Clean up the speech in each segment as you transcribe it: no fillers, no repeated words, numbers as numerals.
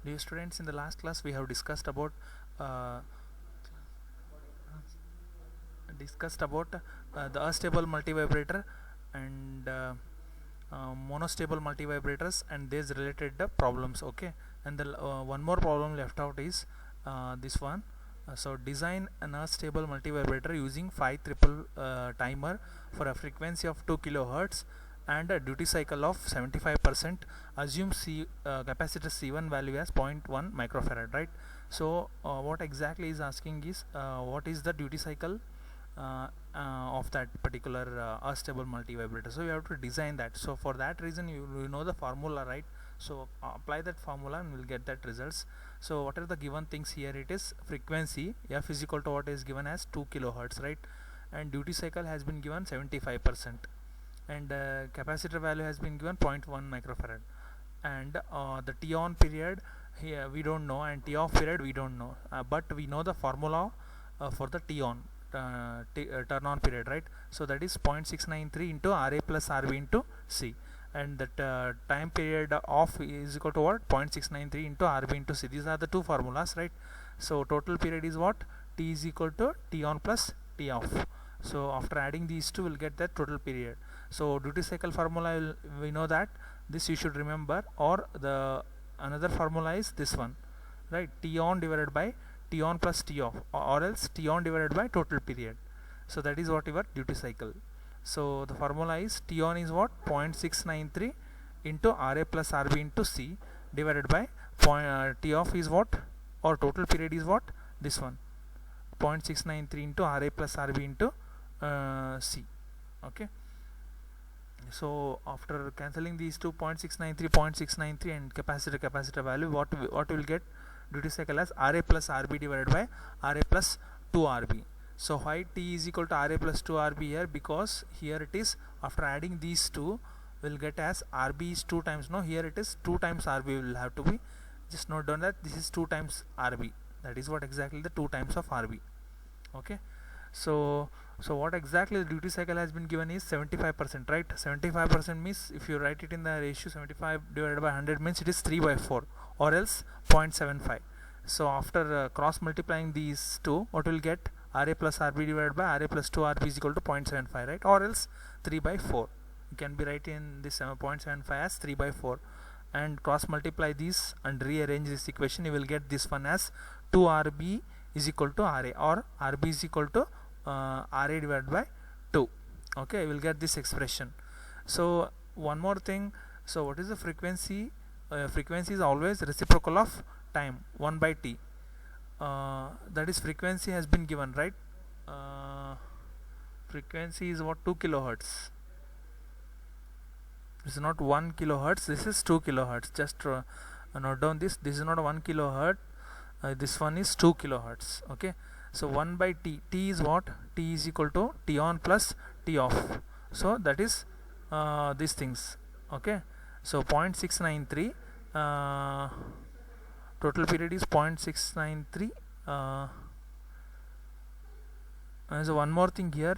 Dear students, in the last class we have uh, the astable multivibrator and monostable multivibrators and these related problems. Okay, and the one more problem left out is this one. So design an astable multivibrator using 5 triple timer for a frequency of 2 kilohertz and a duty cycle of 75%. Assume capacitor C1 value as zero point 0.1 microfarad, right? So what exactly is asking is what is the duty cycle of that particular astable multivibrator. So you have to design that. So for that reason you know the formula, right? So apply that formula and we'll get that results. So what are the given things here? It is frequency f is equal to what is given as 2 kilohertz, right? And duty cycle has been given 75%, and capacitor value has been given 0.1 microfarad, and the t on period here we don't know, and t off period we don't know, but we know the formula for the t on turn on period, right? So that is 0.693 into Ra plus Rb into C, and that time period off is equal to what? 0.693 into Rb into C. These are the two formulas, right? So total period is what? T is equal to T on plus T off. So after adding these two we'll get that total period. So duty cycle formula we know that, this you should remember, or the another formula is this one, right? T on divided by T on plus T off, or else T on divided by total period. So that is what your duty cycle. So the formula is T on is what? 0.693 into Ra plus Rb into C divided by T off is what, or total period is what? This one, 0.693 into Ra plus Rb into C. Okay. So after cancelling these two, 0.693 and capacitor value, what we will get? Duty cycle as Ra plus Rb divided by Ra plus 2Rb. So why T is equal to Ra plus 2Rb here? Because here it is, after adding these two we'll get as Rb is 2 times, no, here it is 2 times Rb will have to be. Just note down that this is 2 times Rb. That is what exactly the 2 times of Rb. Okay. So what exactly the duty cycle has been given is 75%, right? 75% means, if you write it in the ratio 75 divided by 100 means it is 3 by 4 or else 0.75. So after cross multiplying these two, what will get? Ra plus Rb divided by Ra plus 2Rb is equal to 0.75, right? Or else 3 by 4. You can be writing this 0.75 as 3 by 4, and cross multiply these and rearrange this equation. You will get this one as 2Rb is equal to Ra, or Rb is equal to Ra divided by 2. Okay, we will get this expression. So one more thing, so what is the frequency? Frequency is always reciprocal of time, 1 by T. That is, frequency has been given, right? Frequency is what? 2 kilohertz. This is not 1 kilohertz, this is 2 kilohertz. Just note down this is not 1 kilohertz, this one is 2 kilohertz. Okay. So 1 by T. T is what? T is equal to T on plus T off. So that is these things. Okay. So 0.693, total period is 0.693. So one more thing here,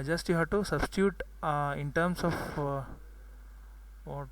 just you have to substitute in terms of what?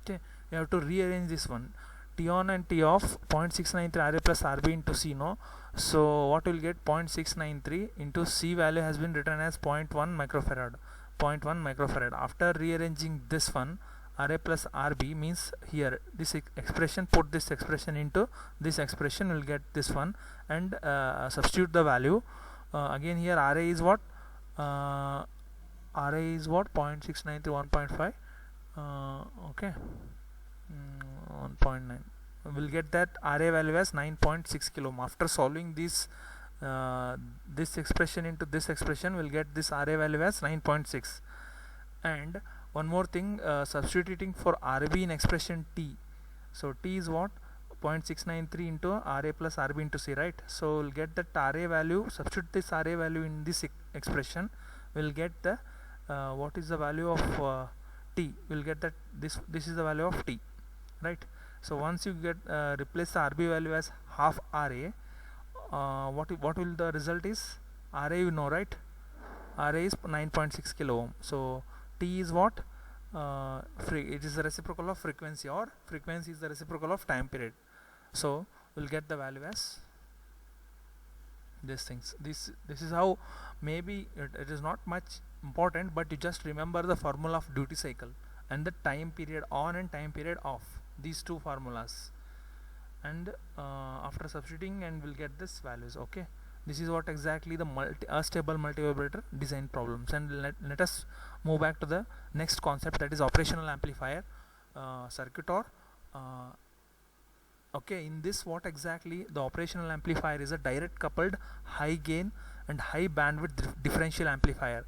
Okay, you have to rearrange this one. T on and T off, 0.693 Ra plus Rb into C, no? So what will get? 0.693 into C value has been written as 0.1 microfarad. 0.1 microfarad. After rearranging this one, Ra plus Rb means here this expression, put this expression into this expression, will get this one, and substitute the value. Again here Ra is what? Ra is what? 0.693, 1.5. Okay, 1.9. We'll get that Ra value as 9.6 kilo ohm. After solving this this expression into this expression, we'll get this Ra value as 9.6. And one more thing, substituting for Rb in expression T. So T is what? 0.693 into Ra plus Rb into C, right? So we'll get that Ra value, substitute this Ra value in this expression, we'll get the what is the value of T. We'll get that this is the value of T. right? So once you get replace the RB value as half RA, what will the result is? RA you know, right? RA is 9.6 kilo ohm. So T is what? It is the reciprocal of frequency, or frequency is the reciprocal of time period. So we'll get the value as these things. This is how, maybe it is not much important, but you just remember the formula of duty cycle and the time period on and time period off, these two formulas, and after substituting, and we'll get this values. Okay, this is what exactly the stable multivibrator design problems. And let us move back to the next concept, that is operational amplifier circuit, or okay, in this, what exactly the operational amplifier is? A direct coupled high gain and high bandwidth differential amplifier.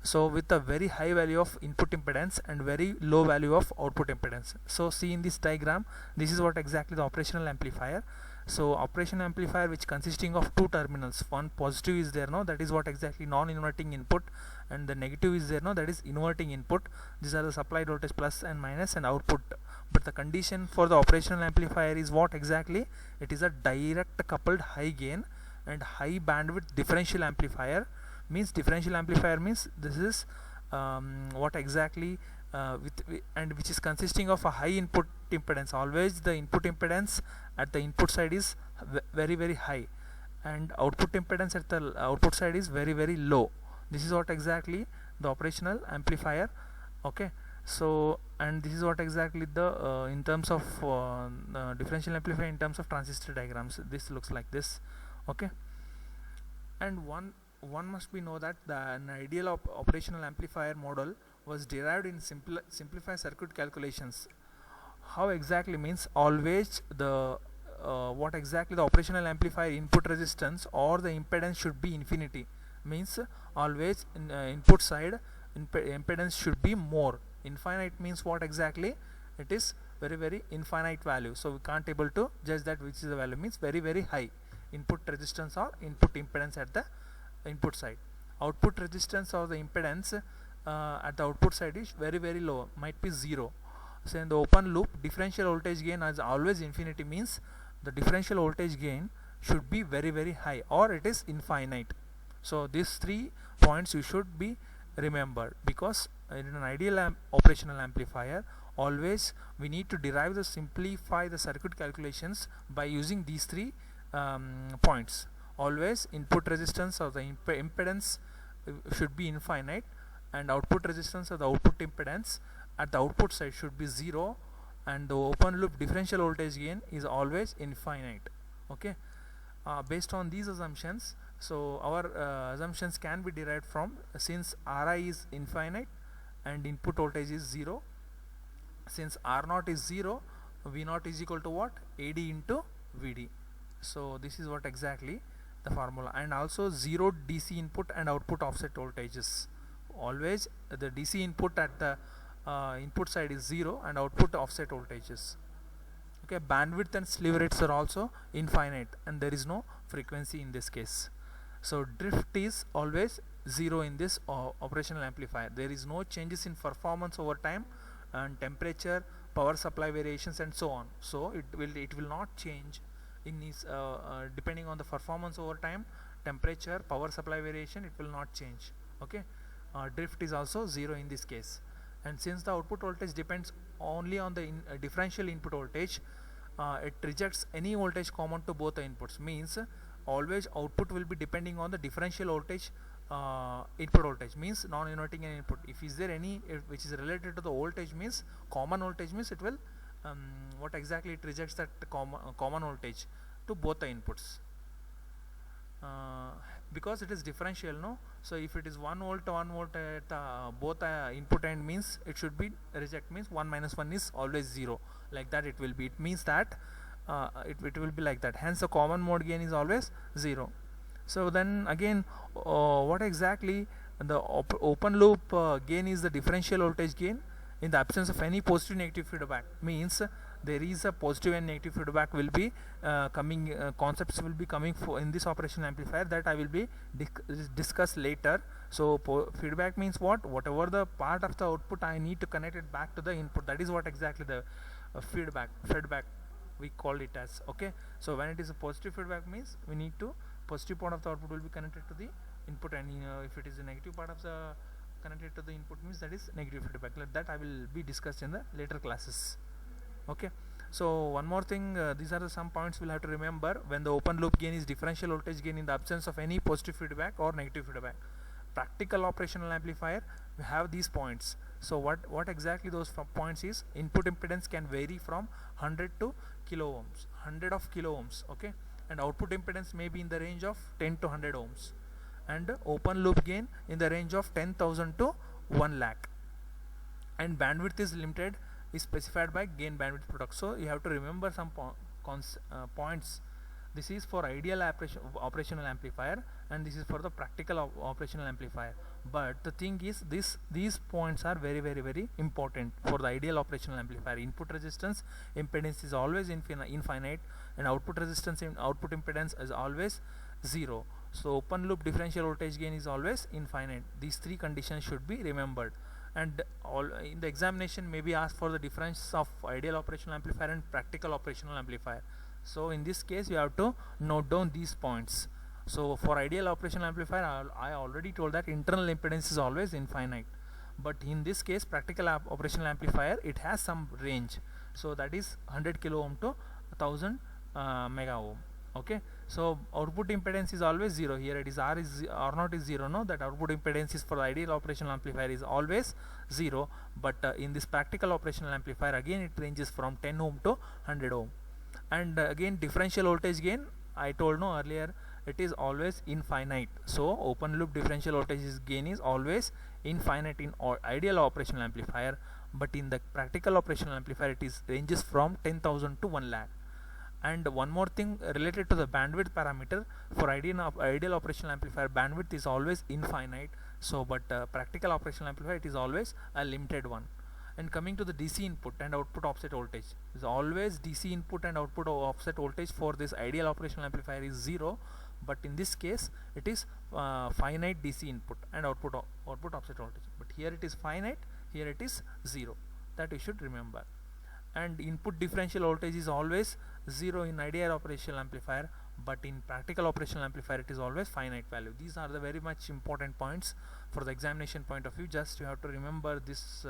So with a very high value of input impedance and very low value of output impedance. So see in this diagram, this is what exactly the operational amplifier. So operational amplifier which consisting of two terminals, one positive is there, no, that is what exactly non-inverting input, and the negative is there, no, that is inverting input. These are the supplied voltage plus and minus and output. But the condition for the operational amplifier is what exactly? It is a direct coupled high gain and high bandwidth differential amplifier. Means differential amplifier means this is what exactly and which is consisting of a high input impedance. Always the input impedance at the input side is very high, and output impedance at the output side is very low. This is what exactly the operational amplifier. Okay, so, and this is what exactly the in terms of differential amplifier in terms of transistor diagrams, this looks like this. Okay, and one must be know that an ideal operational amplifier model was derived in simplified circuit calculations. How exactly means? Always the what exactly the operational amplifier input resistance or the impedance should be infinity. Means always in input side impedance should be more. Infinite means what exactly? It is very infinite value. So we can't able to judge that which is the value. Means very high input resistance or input impedance at the input side. Output resistance or the impedance at the output side is very low, might be 0. So in the open loop, differential voltage gain is always infinity, means the differential voltage gain should be very high, or it is infinite. So these 3 points you should be remembered, because in an ideal operational amplifier, always we need to simplify the circuit calculations by using these 3 points. Always input resistance or the impedance should be infinite, and output resistance or the output impedance at the output side should be 0, and the open loop differential voltage gain is always infinite. Okay, based on these assumptions, so our assumptions can be derived from, since Ri is infinite and input voltage is 0, since R0 is 0, V0 is equal to what? AD into VD. So this is what exactly the formula. And also 0 DC input and output offset voltages. Always the DC input at the input side is 0 and output offset voltages. Okay, bandwidth and slew rates are also infinite, and there is no frequency in this case. So drift is always 0 in this operational amplifier. There is no changes in performance over time, and temperature, power supply variations, and so on. So it will not change in this depending on the performance over time, temperature, power supply variation, it will not change. Okay, drift is also 0 in this case. And since the output voltage depends only on the differential input voltage, it rejects any voltage common to both the inputs. Means always output will be depending on the differential voltage input voltage, means non-inverting and input. If is there any which is related to the voltage, means common voltage, means it will what exactly it rejects that common voltage to both the inputs, because it is differential, no. So if it is 1 volt at both input end, means it should be reject, means 1 minus 1 is always 0, like that it will be. It means that it will be like that, hence the common mode gain is always 0. So then again, what exactly the open loop gain is the differential voltage gain in the absence of any positive negative feedback. Means there is a positive and negative feedback will be concepts will be coming in this operational amplifier, that I will be discuss later. So feedback means what? Whatever the part of the output I need to connect it back to the input, that is what exactly the feedback we call it as. Okay, so when it is a positive feedback means we need to positive part of the output will be connected to the input, and if it is a negative part of the connected to the input means that is negative feedback. Like that I will be discussed in the later classes. Okay, so one more thing, these are some points we'll have to remember when the open loop gain is differential voltage gain in the absence of any positive feedback or negative feedback. Practical operational amplifier, we have these points. So what exactly those points is? Input impedance can vary from 100 to kilo ohms, 100 of kilo ohms. Okay, and output impedance may be in the range of 10 to 100 ohms, and open loop gain in the range of 10,000 to 1 lakh, and bandwidth is limited, is specified by gain bandwidth product. So you have to remember some points. This is for ideal operational amplifier, and this is for the practical operational amplifier. But the thing is, these points are very important for the ideal operational amplifier. Input resistance impedance is always infinite, and output resistance and output impedance is always 0. So open loop differential voltage gain is always infinite. These three conditions should be remembered, and all in the examination may be asked for the difference of ideal operational amplifier and practical operational amplifier. So in this case you have to note down these points. So for ideal operational amplifier, I already told that internal impedance is always infinite, but in this case practical operational amplifier, it has some range. So that is 100 kilo ohm to 1000 mega ohm. Okay, so output impedance is always 0. Here it is R0 is 0. No, that output impedance is for the ideal operational amplifier is always 0, but in this practical operational amplifier, again it ranges from 10 ohm to 100 ohm. And again differential voltage gain, I told no earlier, it is always infinite. So open loop differential voltage gain is always infinite in ideal operational amplifier, but in the practical operational amplifier it is ranges from 10,000 to 1 lakh. And one more thing related to the bandwidth parameter, for ideal operational amplifier, bandwidth is always infinite. So but practical operational amplifier, it is always a limited one. And coming to the DC input and output offset voltage, is always DC input and output offset voltage for this ideal operational amplifier is 0, but in this case it is finite DC input and output offset voltage, but here it is finite, here it is 0. That you should remember. And input differential voltage is always 0 in ideal operational amplifier, but in practical operational amplifier it is always finite value. These are the very much important points for the examination point of view. Just you have to remember this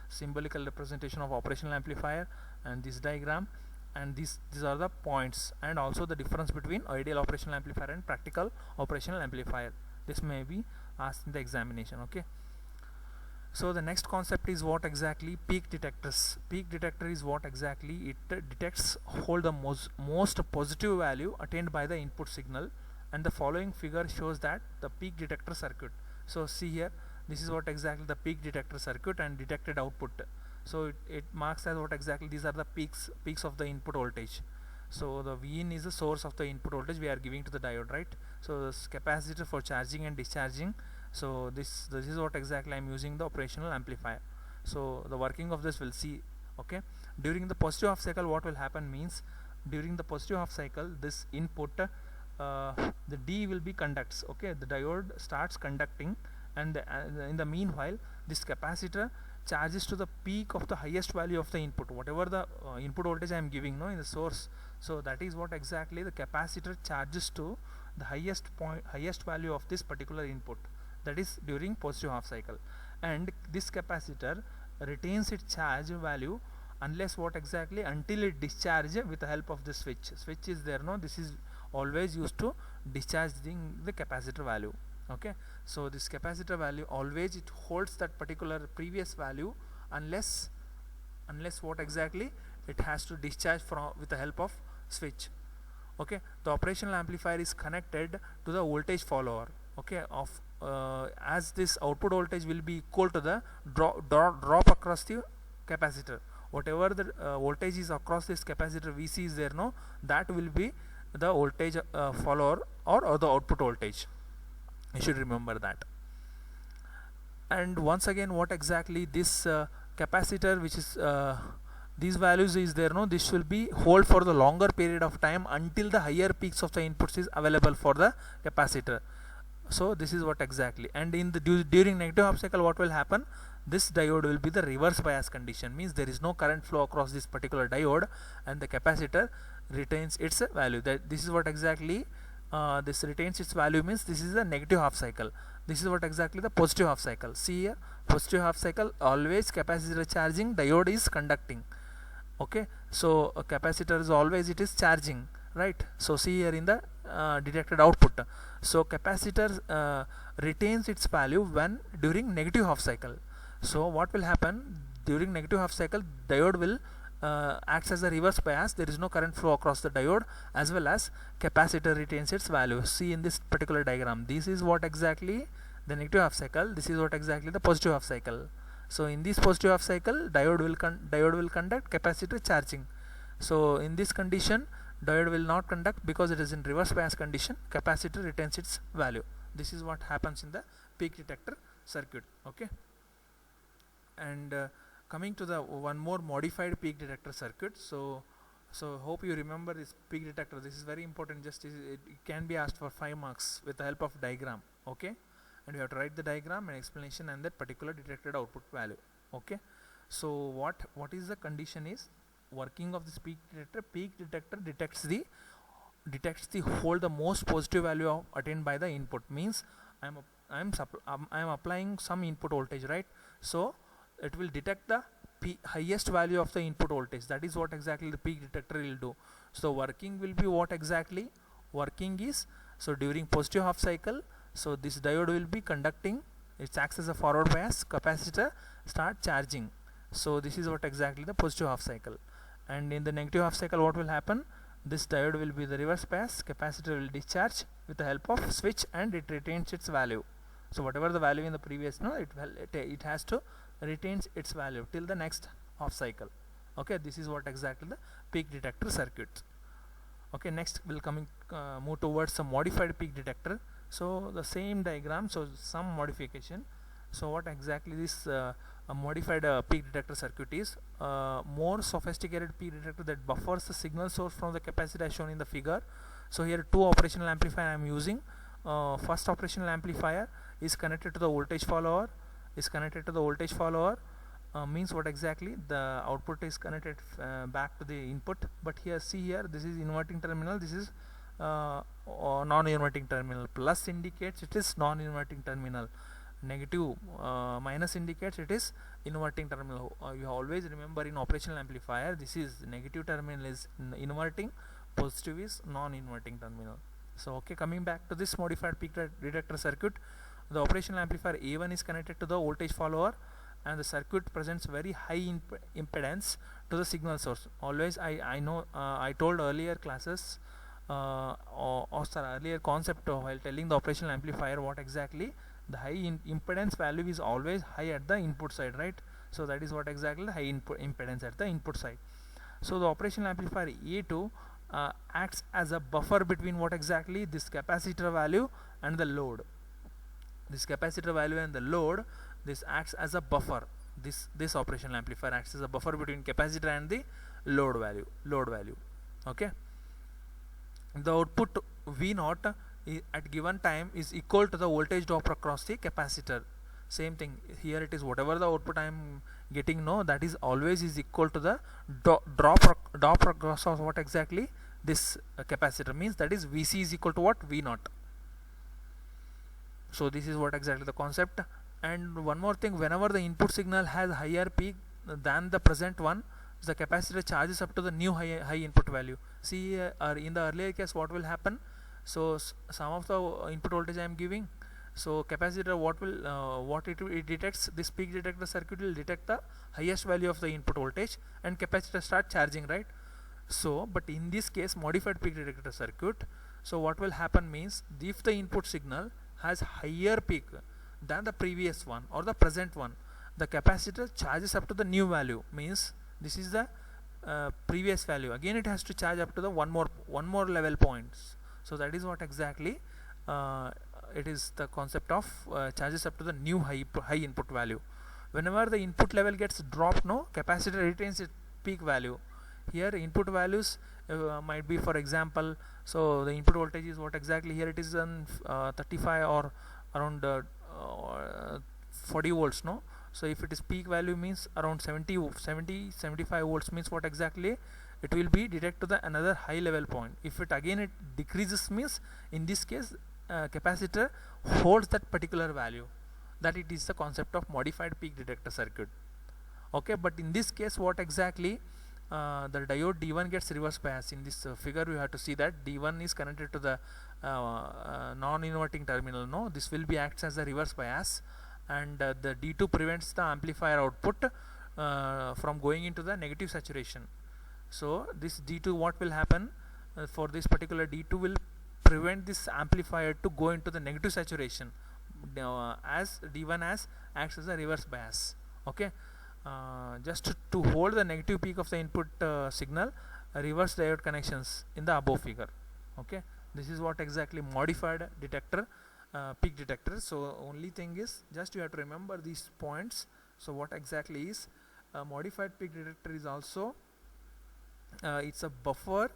symbolical representation of operational amplifier and this diagram, and these are the points, and also the difference between ideal operational amplifier and practical operational amplifier. This may be asked in the examination. Okay, so the next concept is what exactly? Peak detectors. Peak detector is what exactly? It detects hold the most positive value attained by the input signal, and the following figure shows that the peak detector circuit. So see here, this is what exactly the peak detector circuit and detected output. So it marks as what exactly? These are the peaks of the input voltage. So the Vin is the source of the input voltage we are giving to the diode, right? So this capacitor for charging and discharging. So this is what exactly I am using the operational amplifier. So the working of this we'll see. Okay, during the positive half cycle, what will happen means, during the positive half cycle, this input the D will be conducts. Okay, the diode starts conducting, and in the meanwhile this capacitor charges to the peak of the highest value of the input, whatever the input voltage I am giving in the source. So that is what exactly the capacitor charges to the highest value of this particular input. That is during positive half cycle, and this capacitor retains its charge value unless what exactly? Until it discharges with the help of the switch. Switch is there, no? This is always used to discharging the capacitor value. Okay, so this capacitor value always it holds that particular previous value unless what exactly? It has to discharge with the help of switch. Okay, the operational amplifier is connected to the voltage follower. Okay, of as this output voltage will be equal to the drop across the capacitor. Whatever the voltage is across this capacitor VC is there, no, that will be the voltage follower or the output voltage. You should remember that. And once again, what exactly this capacitor, which is these values is there, no, this will be hold for the longer period of time until the higher peaks of the inputs is available for the capacitor. So this is what exactly, and in the during negative half cycle what will happen, this diode will be the reverse bias condition, means there is no current flow across this particular diode and the capacitor retains its value. That this is what exactly this retains its value means this is the negative half cycle. This is what exactly the positive half cycle. See here, positive half cycle always capacitor charging, diode is conducting. Okay, so a capacitor is always it is charging, right? So see here in the detected output, so capacitor retains its value when during negative half cycle. So what will happen during negative half cycle, diode will acts as a reverse bias, there is no current flow across the diode, as well as capacitor retains its value. See in this particular diagram, this is what exactly the negative half cycle, this is what exactly the positive half cycle. So in this positive half cycle, diode will conduct, capacitor charging. So in this condition, diode will not conduct because it is in reverse bias condition, capacitor retains its value. This is what happens in the peak detector circuit. Okay, and coming to the one more modified peak detector circuit. So hope you remember this peak detector. This is very important, just it can be asked for 5 marks with the help of diagram. Okay, and you have to write the diagram and explanation and that particular detected output value. Okay, so what is the condition is working of this peak detector. Peak detector detects the whole the most positive value of attained by the input, means I am applying some input voltage, right? So it will detect the highest value of the input voltage. That is what exactly the peak detector will do. So working will be what exactly working is, so during positive half cycle, so this diode will be conducting, it acts as a forward bias, capacitor start charging. So this is what exactly the positive half cycle. And in the negative half cycle what will happen, this diode will be the reverse bias, capacitor will discharge with the help of switch and it retains its value. So whatever the value in the previous, it has to retains its value till the next half cycle. Okay, this is what exactly the peak detector circuit. Okay, next we'll move towards some modified peak detector. So the same diagram, so some modification. So what exactly this a modified peak detector circuit is, more sophisticated peak detector that buffers the signal source from the capacitor as shown in the figure. So here 2 operational amplifier I am using. First operational amplifier is connected to the voltage follower, means what exactly the output is connected back to the input. But here see here, this is inverting terminal, this is non-inverting terminal. Plus indicates it is non-inverting terminal, negative minus indicates it is inverting terminal. You always remember in operational amplifier, this is negative terminal is inverting, positive is non-inverting terminal. So okay, coming back to this modified peak detector circuit, the operational amplifier A1 is connected to the voltage follower and the circuit presents very high impedance to the signal source. Always I know I told earlier classes earlier concept while telling the operational amplifier what exactly the high impedance value is always high at the input side, right? So that is what exactly the high impedance at the input side. So the operational amplifier A2 acts as a buffer between what exactly this capacitor value and the load. This capacitor value and the load, this acts as a buffer. This operational amplifier acts as a buffer between capacitor and the load value. Okay, the output V0 at given time is equal to the voltage drop across the capacitor. Same thing here, it is whatever the output I am getting, that is always is equal to the drop across of what exactly this capacitor, means that is Vc is equal to what, V0. So this is what exactly the concept. And one more thing, whenever the input signal has higher peak than the present one, the capacitor charges up to the new high input value. See in the earlier case what will happen, so some of the input voltage I am giving, so capacitor it detects, this peak detector circuit will detect the highest value of the input voltage and capacitor start charging, right? So but in this case modified peak detector circuit, so what will happen means, if the input signal has higher peak than the previous one or the present one, the capacitor charges up to the new value, means this is the previous value, again it has to charge up to the one more level points. So that is what exactly it is the concept of charges up to the new high input value. Whenever the input level gets dropped, capacitor retains its peak value. Here input values might be, for example, so the input voltage is what exactly, here it is on 35 or around 40 volts, no? So if it is peak value means around 75 volts means what exactly, it will be direct to the another high level point. If it again it decreases means in this case capacitor holds that particular value, that it is the concept of modified peak detector circuit. Okay, but in this case what exactly, the diode D1 gets reverse bias. In this figure you have to see that D1 is connected to the non-inverting terminal, no? This will be acts as a reverse bias, and the D2 prevents the amplifier output from going into the negative saturation. So this D2, what will happen for this particular D2 will prevent this amplifier to go into the negative saturation, as D1 acts as a reverse bias. Okay, just to hold the negative peak of the input signal, reverse diode connections in the above figure. Okay, this is what exactly modified detector, peak detector. So only thing is just you have to remember these points. So what exactly is modified peak detector is also it's a buffer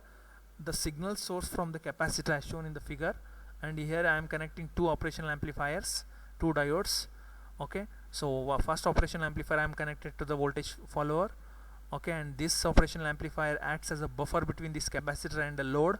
the signal source from the capacitor as shown in the figure, and here I am connecting two operational amplifiers, two diodes. Okay, so first operational amplifier I am connected to the voltage follower. Okay, and this operational amplifier acts as a buffer between this capacitor and the load.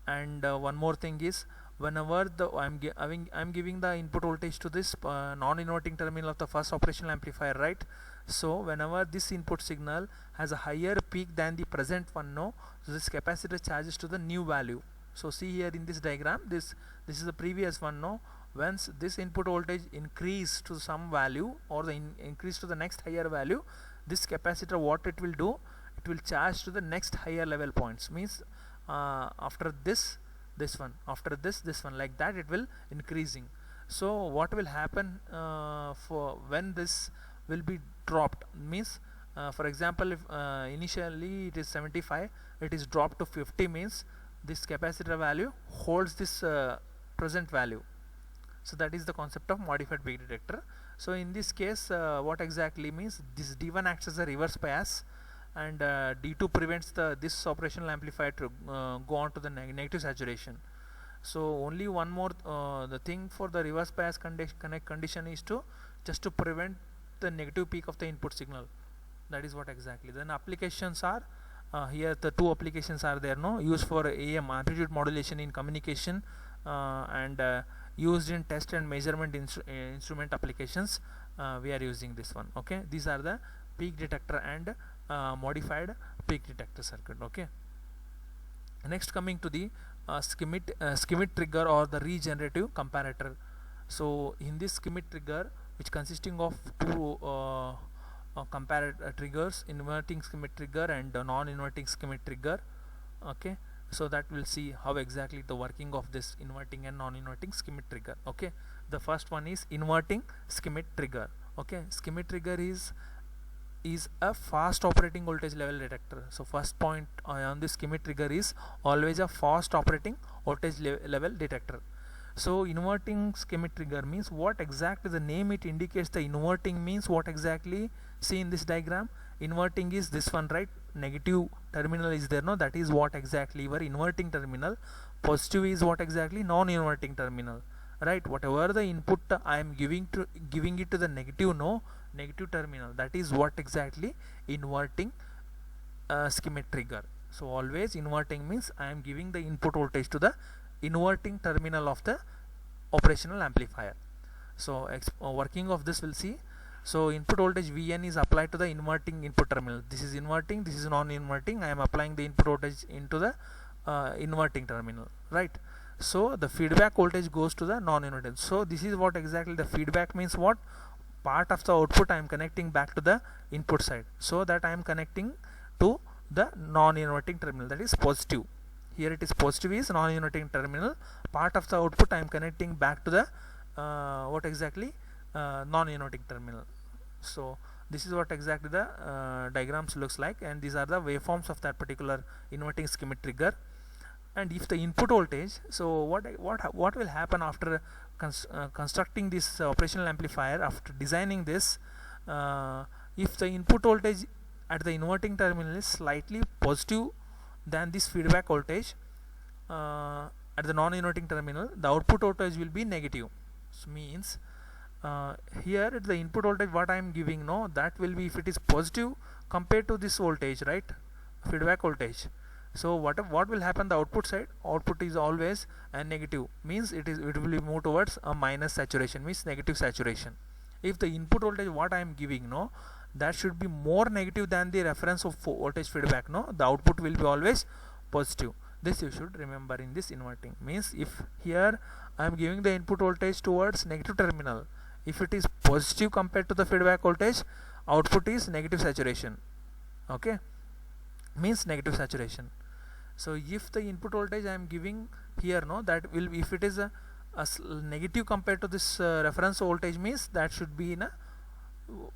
And one more thing is, whenever the I'm giving the input voltage to this non-inverting terminal of the first operational amplifier, right? So whenever this input signal has a higher peak than the present one, no, so this capacitor charges to the new value. So see here in this diagram, this is the previous one, no? Once this input voltage increase to some value, or the increase to the next higher value, this capacitor, what it will do, it will charge to the next higher level points. Means after this one, after this one, like that it will increasing. So what will happen for when this will be dropped means, for example, if initially it is 75, it is dropped to 50, means this capacitor value holds this present value. So that is the concept of modified peak detector. So in this case what exactly means, this D1 acts as a reverse bias, and D2 prevents this operational amplifier to go on to the negative saturation. So only one more the thing for the reverse bias condition is to just to prevent the negative peak of the input signal. That is what exactly. Then applications are here the two applications are there, no? Used for AM, amplitude modulation in communication, and used in test and measurement instrument applications. We are using this one. Okay, these are the peak detector and modified peak detector circuit. Okay, next coming to the schemic trigger or the regenerative comparator. So in this schemic trigger, which consisting of two comparator triggers, inverting schemic trigger and non-inverting schemic trigger. Okay, so that we'll see how exactly the working of this inverting and non-inverting schemic trigger. Okay, the first one is inverting schemic trigger. Okay, schemic trigger is a fast operating voltage level detector. So first point on this schemic trigger is always a fast operating voltage level detector. So inverting schemic trigger means what exactly the name it indicates. The inverting means what exactly, see in this diagram, inverting is this one, right? Negative terminal is there, no? That is what exactly your inverting terminal. Positive is what exactly, non-inverting terminal, right? Whatever the input I am giving it to the negative, no, negative terminal, that is what exactly inverting schemic trigger. So always inverting means I am giving the input voltage to the inverting terminal of the operational amplifier. So working of this we'll see. So input voltage Vn is applied to the inverting input terminal. This is inverting, this is non-inverting. I am applying the input voltage into the inverting terminal, right? So the feedback voltage goes to the non-inverting. So this is what exactly the feedback means. What part of the output I am connecting back to the input side, so that I am connecting to the non-inverting terminal, that is positive. Here it is positive is non-inverting terminal. Part of the output I am connecting back to the what exactly non-inverting terminal. So this is what exactly the diagrams looks like, and these are the waveforms of that particular inverting schemic trigger. And if the input voltage, so what will happen after constructing this operational amplifier, after designing this, if the input voltage at the inverting terminal is slightly positive than this feedback voltage, at the non-inverting terminal the output voltage will be negative. So means here the input voltage what I am giving, no, that will be, if it is positive compared to this voltage, right, feedback voltage, so what will happen, the output side, output is always a negative, means it will be move towards a minus saturation, means negative saturation. If the input voltage what I am giving, no, that should be more negative than the reference of voltage feedback, no, the output will be always positive. This you should remember in this inverting. Means if here I am giving the input voltage towards negative terminal, if it is positive compared to the feedback voltage, output is negative saturation. Okay, means negative saturation. So if the input voltage I am giving here, no, that will, if it is a negative compared to this reference voltage, means that should be in a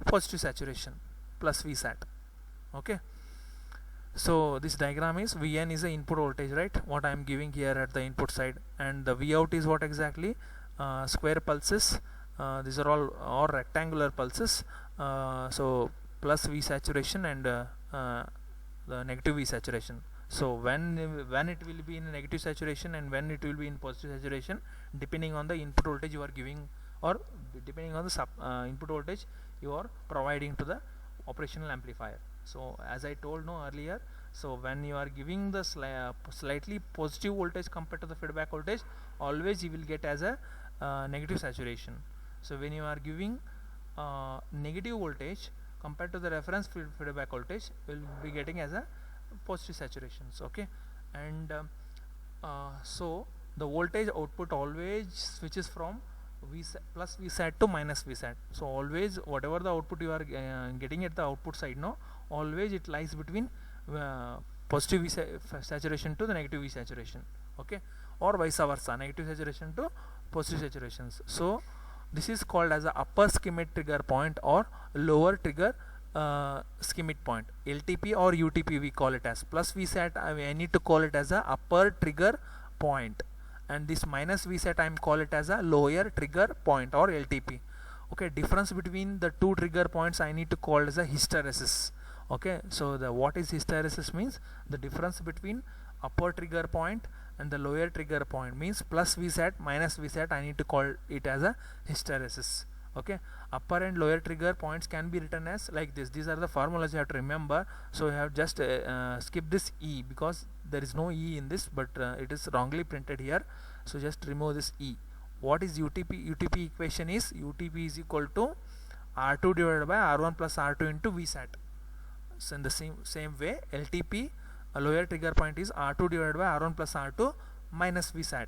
positive saturation plus Vsat. Okay, so this diagram is Vn is the input voltage, right, what I am giving here at the input side, and the Vout is what exactly, square pulses, these are all rectangular pulses, so plus V saturation and the negative V saturation. So when it will be in negative saturation and when it will be in positive saturation, depending on the input voltage you are giving, or depending on the input voltage you are providing to the operational amplifier. So as I told no earlier, so when you are giving the slightly positive voltage compared to the feedback voltage, always you will get as a negative saturation. So when you are giving negative voltage compared to the reference feedback voltage, will be getting as a positive saturations. Okay, and so the voltage output always switches from plus Vsat to minus Vsat. So always whatever the output you are getting at the output side, no, always it lies between positive V saturation to the negative V saturation. Okay, or vice versa, negative saturation to positive saturations. So this is called as a upper schemic trigger point or lower trigger schemic point, LTP or UTP we call it as. Plus Vsat I need to call it as a upper trigger point, and this minus Vsat I am call it as a lower trigger point or LTP. Okay, difference between the two trigger points I need to call as a hysteresis. Okay, so the what is hysteresis means the difference between upper trigger point and the lower trigger point, means plus Vsat minus Vsat I need to call it as a hysteresis. Okay, upper and lower trigger points can be written as like this. These are the formulas you have to remember, so you have just skip this E because there is no E in this, but it is wrongly printed here, so just remove this E. What is UTP? UTP equation is UTP is equal to R2 divided by R1 plus R2 into Vsat. So in the same way LTP, a lower trigger point, is R2 divided by R1 plus R2 minus Vsat.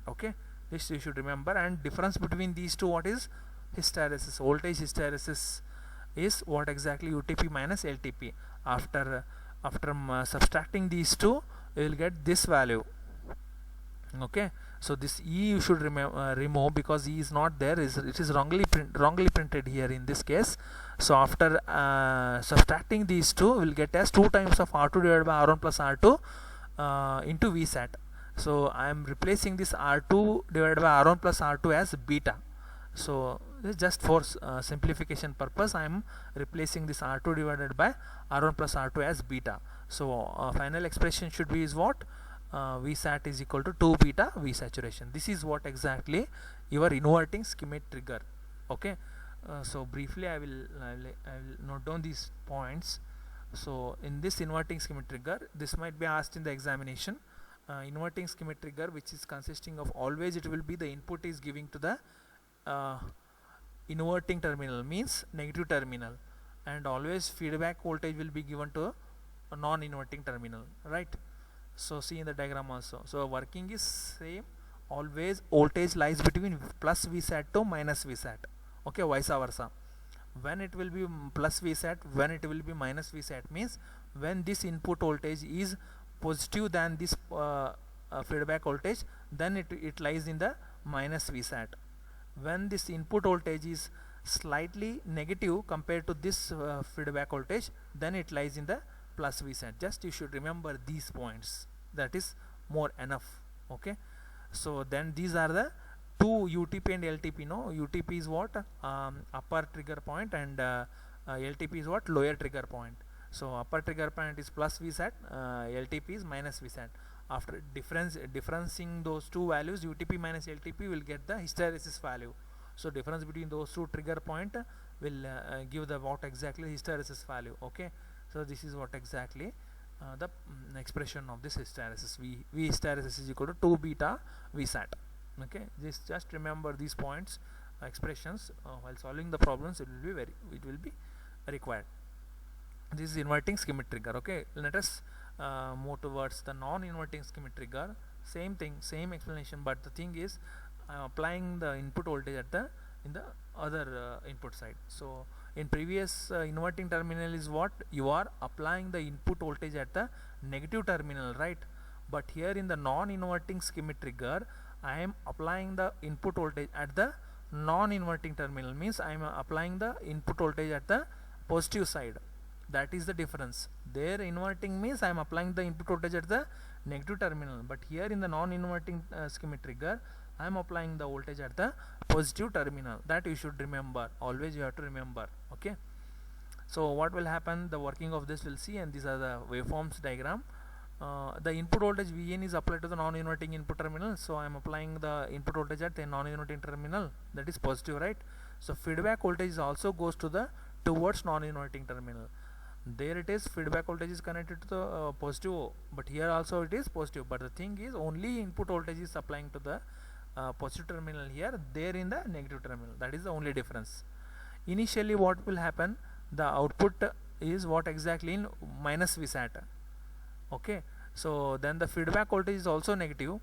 Okay, this you should remember. And difference between these two, what is hysteresis? Voltage hysteresis is what exactly? UTP minus LTP. After subtracting these two, you will get this value. Okay, so this E you should remove because E is not there. It is wrongly printed here in this case. So after subtracting these two, we will get as 2 times of R2 divided by R1 plus R2 into Vsat. So I am replacing this R2 divided by R1 plus R2 as beta. So just for simplification purpose, I am replacing this R2 divided by R1 plus R2 as beta. So final expression should be is what? Vsat is equal to 2 beta V saturation. This is what exactly your inverting schemic trigger. Okay, so briefly I will note down these points. So in this inverting schemic trigger, this might be asked in the examination. Inverting schemic trigger, which is consisting of, always it will be the input is giving to the inverting terminal, means negative terminal, and always feedback voltage will be given to a non-inverting terminal, right? So see in the diagram also. So working is same, always voltage lies between plus Vsat to minus Vsat. Okay, vice versa. When it will be plus Vsat, when it will be minus Vsat, means when this input voltage is positive than this feedback voltage, then it lies in the minus Vsat. When this input voltage is slightly negative compared to this feedback voltage, then it lies in the plus Vsat. Just you should remember these points, that is more enough. Okay, so then these are the two UTP and LTP. No, UTP is what? Upper trigger point, and LTP is what? Lower trigger point. So upper trigger point is plus VSAT, LTP is minus VSAT. After differencing those two values, UTP minus LTP will get the hysteresis value. So difference between those two trigger point will give the what exactly hysteresis value. Okay, so this is what exactly the expression of this hysteresis. V hysteresis is equal to 2 beta VSAT. Okay, just remember these points, expressions while solving the problems. It will be required. This is inverting schemic trigger. Okay, let us move towards the non-inverting schemic trigger. Same thing, same explanation, but the thing is I am applying the input voltage at the in the other input side. So in previous inverting terminal is what you are applying the input voltage at the negative terminal, right? But here in the non-inverting schemic trigger, I am applying the input voltage at the non-inverting terminal, means I am applying the input voltage at the positive side. That is the difference. There inverting means I am applying the input voltage at the negative terminal, but here in the non-inverting schemic trigger I am applying the voltage at the positive terminal. That you should remember, always you have to remember. Okay, so what will happen, the working of this will see, and these are the waveforms diagram. The input voltage Vn is applied to the non-inverting input terminal, so I am applying the input voltage at the non-inverting terminal, that is positive, right? So feedback voltage also goes to the towards non-inverting terminal. There it is, feedback voltage is connected to the positive, but here also it is positive, but the thing is only input voltage is applying to the positive terminal here, there in the negative terminal. That is the only difference. Initially what will happen, the output is what exactly in minus VSAT. Okay, so then the feedback voltage is also negative.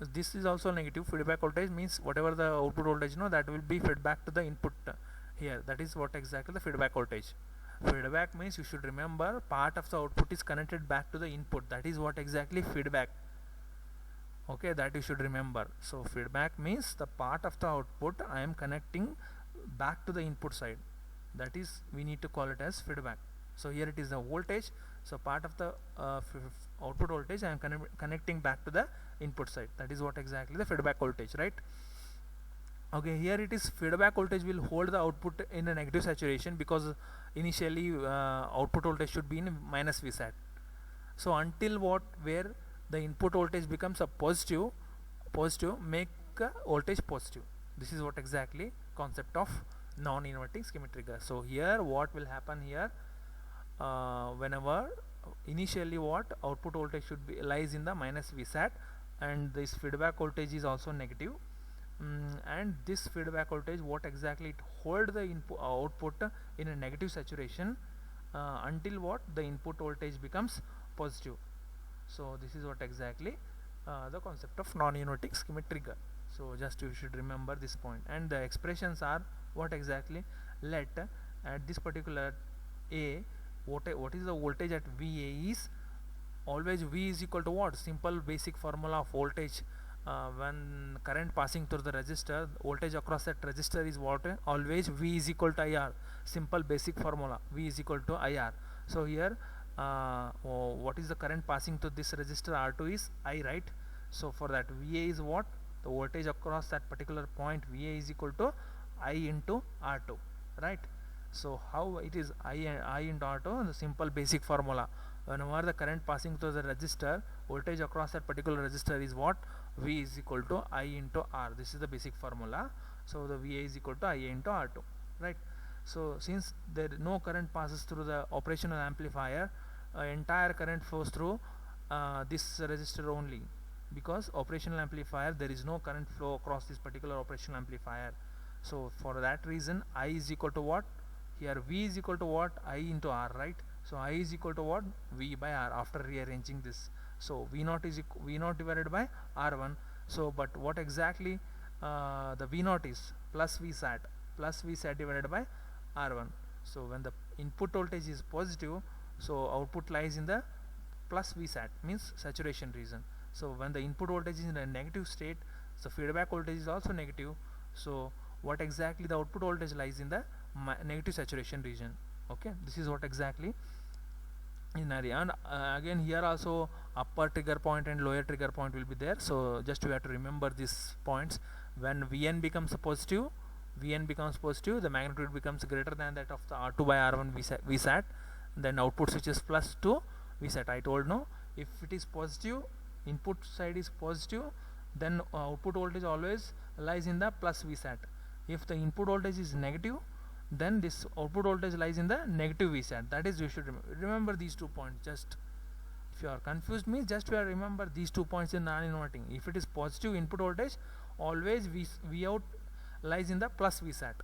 This is also negative. Feedback voltage means whatever the output voltage that will be fed back to the input here. That is what exactly the feedback voltage. Feedback means you should remember part of the output is connected back to the input. That is what exactly feedback. Okay, that you should remember. So feedback means the part of the output I am connecting back to the input side. That is, we need to call it as feedback. So here it is the voltage. So part of the output voltage I am connecting back to the input side. That is what exactly the feedback voltage, right? Okay, here it is, feedback voltage will hold the output in a negative saturation, because initially output voltage should be in minus VSAT. So until where the input voltage becomes a positive, make voltage positive. This is what exactly concept of non-inverting schemic trigger. So here what will happen here, whenever initially output voltage should be lies in the minus VSAT, and this feedback voltage is also negative, and this feedback voltage what exactly it hold the output in a negative saturation until the input voltage becomes positive. So this is what exactly the concept of non-inverting schemic trigger. So just you should remember this point, and the expressions are what exactly, let at this particular A, what is the voltage at VA is always V is equal to what, simple basic formula of voltage. When current passing through the resistor, voltage across that resistor is what, always V is equal to IR, simple basic formula, V is equal to IR. So here what is the current passing to this resistor, R2 is I, right? So for that VA is what, the voltage across that particular point VA is equal to I into R2, right? So how it is I into R2, the simple basic formula, whenever the current passing through the resistor, voltage across that particular resistor is what, V is equal to I into R. This is the basic formula. So the VA is equal to I into R2, right? So since there no current passes through the operational amplifier, entire current flows through this resistor only, because operational amplifier there is no current flow across this particular operational amplifier. So for that reason I is equal to what, here V is equal to what, I into R, right? So I is equal to what, V by R after rearranging this. So V0 is V0 divided by R1. So but what exactly the V0 is plus VSAT divided by R1. So when the input voltage is positive, so output lies in the plus VSAT, means saturation region. So when the input voltage is in a negative state, so feedback voltage is also negative. So what exactly the output voltage lies in the negative saturation region. Okay, this is what exactly in area. And again here also upper trigger point and lower trigger point will be there. So just you have to remember these points. When Vn becomes positive, Vn becomes positive, the magnitude becomes greater than that of the R2 by R1 VSAT, then output switch is plus to VSAT. I told no, if it is positive, input side is positive, then output voltage always lies in the plus VSAT. If the input voltage is negative, then this output voltage lies in the negative VSAT. That is, you should remember these 2 points. Just if you are confused, means just remember these 2 points in non-inverting. If it is positive input voltage, always V out lies in the plus VSAT.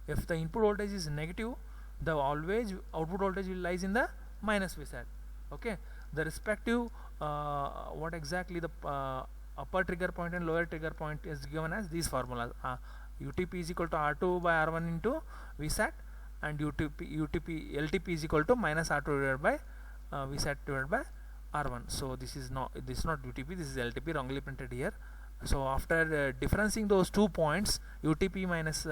If the input voltage is negative, the always output voltage will lies in the minus VSAT. Okay, the respective what exactly the upper trigger point and lower trigger point is given as these formulas. UTP is equal to R2 by R1 into VSAT, and LTP is equal to minus R2 divided by VSAT divided by R1. So this is not UTP, this is LTP, wrongly printed here. So after differencing those 2 points, UTP minus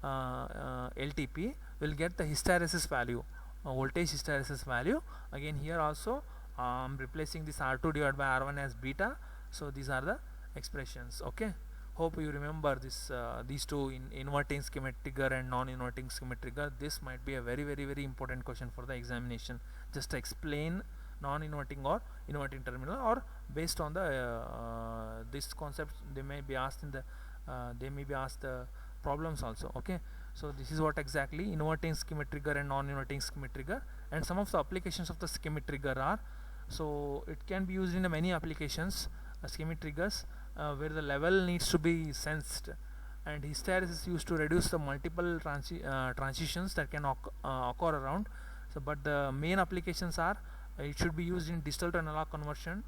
LTP, will get the hysteresis value, voltage hysteresis value. Again here also I'm replacing this R2 divided by R1 as beta. So these are the expressions. Okay, hope you remember this these two, in inverting schematic trigger and non-inverting schematic trigger. This might be a very important question for the examination. Just explain non-inverting or inverting terminal, or based on the this concept they may be asked in the the problems also. Okay, so this is what exactly inverting schematic trigger and non-inverting schematic trigger, and some of the applications of the schematic trigger are, so it can be used in many applications, schematic triggers where the level needs to be sensed, and hysteresis is used to reduce the multiple transitions that can occur around. So but the main applications are, it should be used in digital to analog conversion,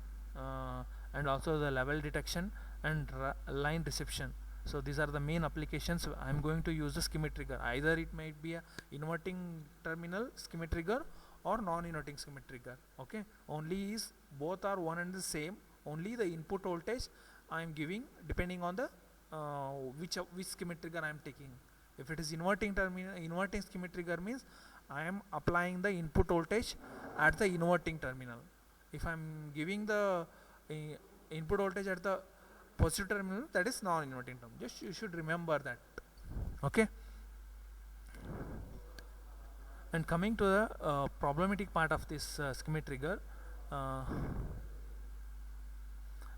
and also the level detection and line reception. So these are the main applications. I am going to use the schematic trigger. Either it might be a inverting terminal schematic trigger or non-inverting schematic trigger. Okay, only is both are one and the same. Only the input voltage I am giving depending on the which schematic trigger I am taking. If it is inverting schematic trigger means I am applying the input voltage at the inverting terminal. If I am giving the input voltage at the positive terminal, that is non-inverting term. Just you should remember that. Okay, and coming to the problematic part of this schematic trigger,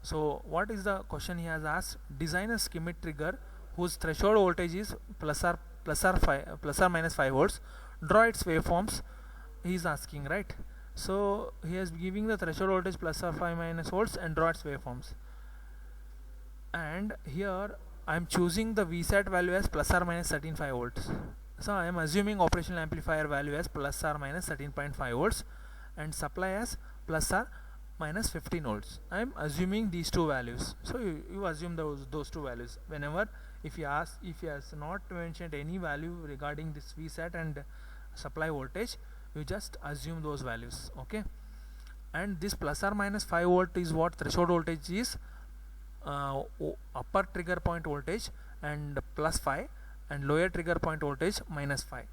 so what is the question he has asked? Design a schematic trigger whose threshold voltage is plus or minus 5 volts. Draw its waveforms, he is asking, right? So he is giving the threshold voltage plus or 5 minus volts and draw its waveforms. And here I am choosing the VSAT value as plus or minus 13.5 volts. So I am assuming operational amplifier value as plus or minus 13.5 volts and supply as plus or minus 15 volts. I am assuming these two values. So you assume those two values. Whenever if he has not mentioned any value regarding this VSAT and supply voltage, you just assume those values. Okay, and this plus or minus 5 volt is what threshold voltage is, upper trigger point voltage and plus 5, and lower trigger point voltage minus 5.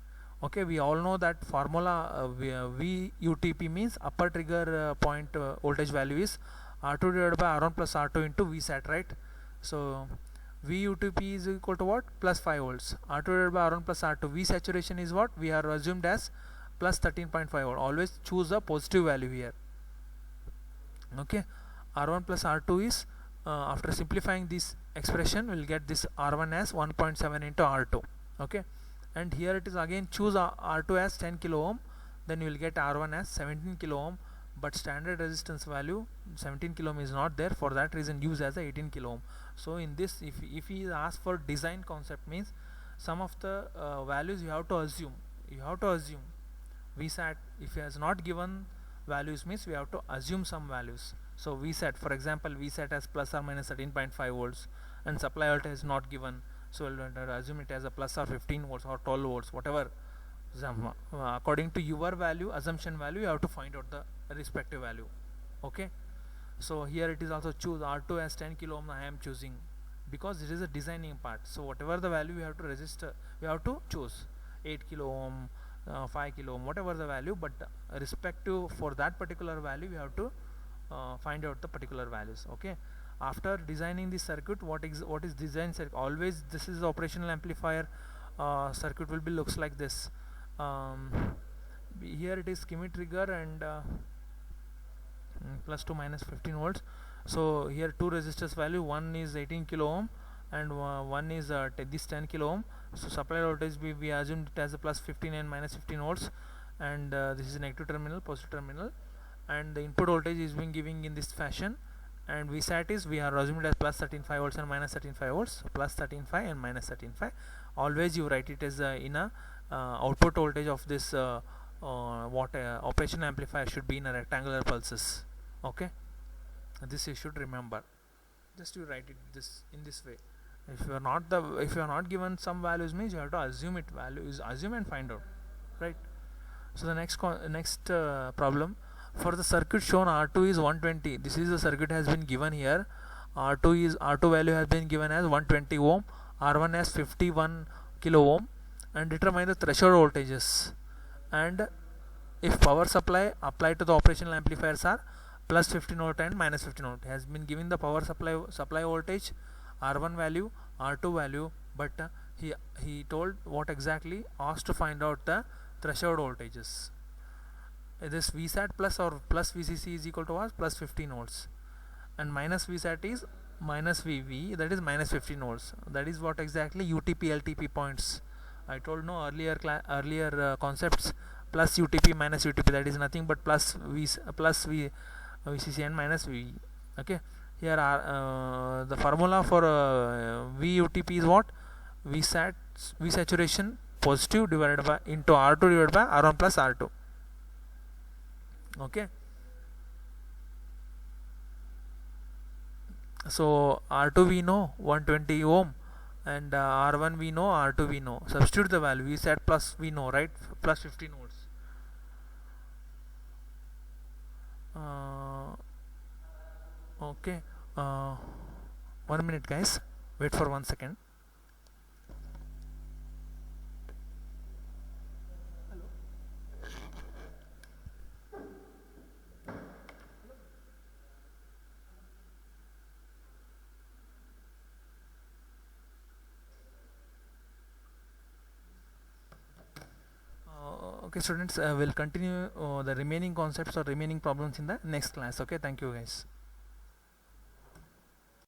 Okay, we all know that formula. VUTP means upper trigger point voltage value is R2 divided by R1 plus R2 into VSAT, right? So VUTP is equal to what? Plus 5 volts. R2 divided by R1 plus R2. V saturation is what we are assumed as plus 13.5 volt. Always choose a positive value here. Okay, R1 plus R2 is after simplifying this expression, we will get this R1 as 1.7 into R2. Okay, and here it is again choose R2 as 10 kilo ohm, then you will get R1 as 17 kilo ohm, but standard resistance value 17 kilo ohm is not there. For that reason, use as a 18 kilo ohm. So in this, if he asks for design concept, means some of the values you have to assume. VSAT, if he has not given values, means we have to assume some values. So VSAT, for example, VSAT has plus or minus 13.5 volts and supply voltage is not given, so we'll assume it as a plus or 15 volts or 12 volts, whatever. According to your value, assumption value, you have to find out the respective value. Okay, so here it is also choose R2 as 10 kilo ohm. I am choosing because it is a designing part. So whatever the value you have to register, you have to choose 8 kilo ohm, 5 kilo ohm, whatever the value, but respective for that particular value, you have to find out the particular values. Okay, after designing this circuit, what is design circuit? Always this is the operational amplifier circuit will be looks like this. Here it is schematic trigger and plus to minus 15 volts. So here two resistors value, one is 18 kilo ohm and one is this 10 kilo ohm. So supply voltage we assumed it as a plus 15 and minus 15 volts, and this is negative terminal, positive terminal, and the input voltage is being giving in this fashion, and VSAT is we are assuming as plus 13.5 volts and minus 13.5 volts. So plus 13.5 and minus 13.5. Always you write it as in a output voltage of this operation amplifier should be in a rectangular pulses. Okay, this you should remember. Just you write it this in this way. If you are not given some values, means you have to assume it values, assume and find out, right? So the next problem, for the circuit shown R2 is 120. This is the circuit has been given here. R2 value has been given as 120 ohm, R1 as 51 kilo ohm, and determine the threshold voltages. And if power supply applied to the operational amplifiers are plus 15 volt and minus 15 volt, has been given the power supply voltage, R1 value, R2 value, but he told what exactly, asked to find out the threshold voltages. This VSAT plus or plus VCC is equal to what? Plus 15 volts, and minus VSAT is minus VV, that is minus 15 volts. That is what exactly UTP LTP points. I told no earlier concepts, plus UTP minus UTP, that is nothing but plus VCC and minus VV. Okay, here are the formula for VUTP is what? VSAT, V saturation positive divided by into R2 divided by R1 plus R2. Okay, so R2 we know 120 ohm, and R1 we know, R2 we know. Substitute the value. We said plus we know, right? Plus 15 volts. Okay, 1 minute guys, wait for 1 second. Okay students, we'll continue the remaining concepts or remaining problems in the next class. Okay, thank you guys.